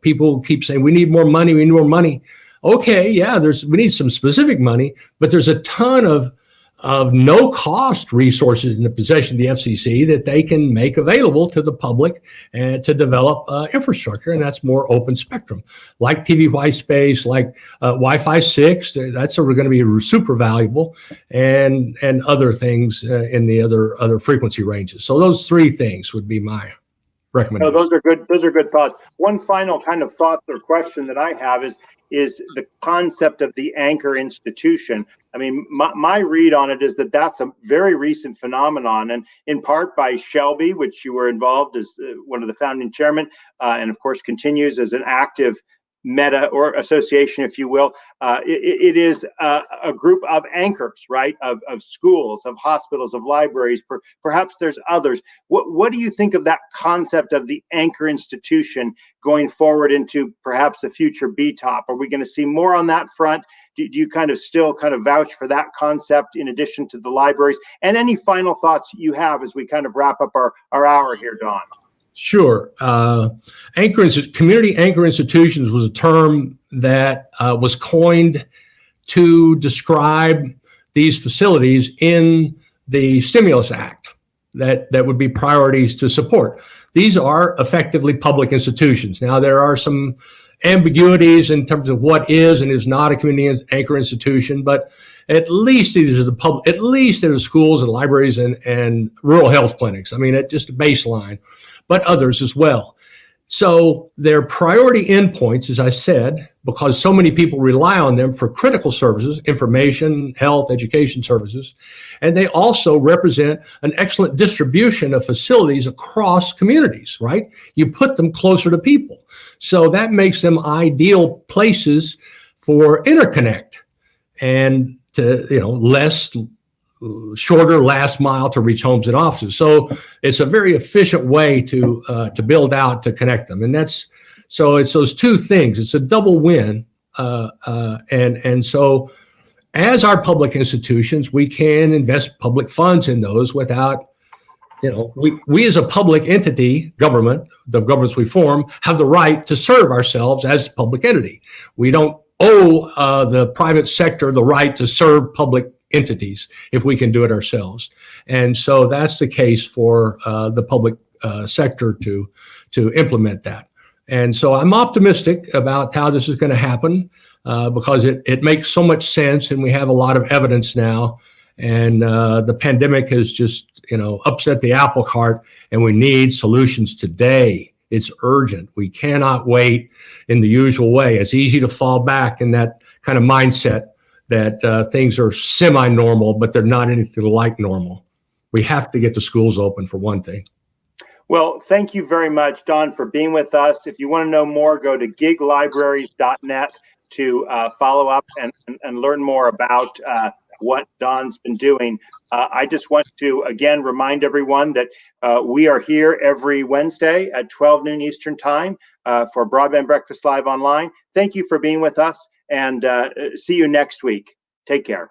People keep saying, we need more money, we need more money. Okay, yeah, we need some specific money, but there's a ton of no-cost resources in the possession of the FCC that they can make available to the public and to develop infrastructure, and that's more open spectrum, like TV white space, like Wi-Fi 6. That's going to be super valuable, and other things in the other frequency ranges. So those three things would be my recommendation. No, those are good thoughts. One final kind of thought or question that I have is the concept of the anchor institution. I mean, my read on it is that that's a very recent phenomenon, and in part by Shelby, which you were involved as one of the founding chairmen, and of course continues as an active meta or association, if you will. It is a group of anchors, right? Of schools, of hospitals, of libraries. Perhaps there's others. What do you think of that concept of the anchor institution going forward into perhaps a future BTOP? Are we going to see more on that front? Do you still vouch for that concept in addition to the libraries? And any final thoughts you have as we kind of wrap up our hour here, Don? Sure. Community anchor institutions was a term that was coined to describe these facilities in the Stimulus Act that would be priorities to support. These are effectively public institutions. Now, there are some ambiguities in terms of what is and is not a community anchor institution, but at least these are at least there are schools and libraries and rural health clinics. I mean, it's just a baseline, but others as well. So their priority endpoints, as I said, because so many people rely on them for critical services, information, health, education services, and they also represent an excellent distribution of facilities across communities, right? You put them closer to people. So that makes them ideal places for interconnect and to, shorter last mile to reach homes and offices. So it's a very efficient way to build out, to connect them. And it's those two things. It's a double win And so as our public institutions, we can invest public funds in those without, we as a public entity, government, the governments we form, have the right to serve ourselves as a public entity. We don't owe the private sector the right to serve public entities if we can do it ourselves. And so that's the case for the public sector to implement that. And so I'm optimistic about how this is going to happen because it makes so much sense, and we have a lot of evidence now. And the pandemic has just, upset the apple cart, and we need solutions today. It's urgent. We cannot wait in the usual way. It's easy to fall back in that kind of mindset that things are semi-normal, but they're not anything like normal. We have to get the schools open, for one thing. Well, thank you very much, Don, for being with us. If you want to know more, go to giglibraries.net to follow up and learn more about what Don's been doing. I just want to, again, remind everyone that we are here every Wednesday at 12 noon Eastern Time for Broadband Breakfast Live Online. Thank you for being with us, and see you next week. Take care.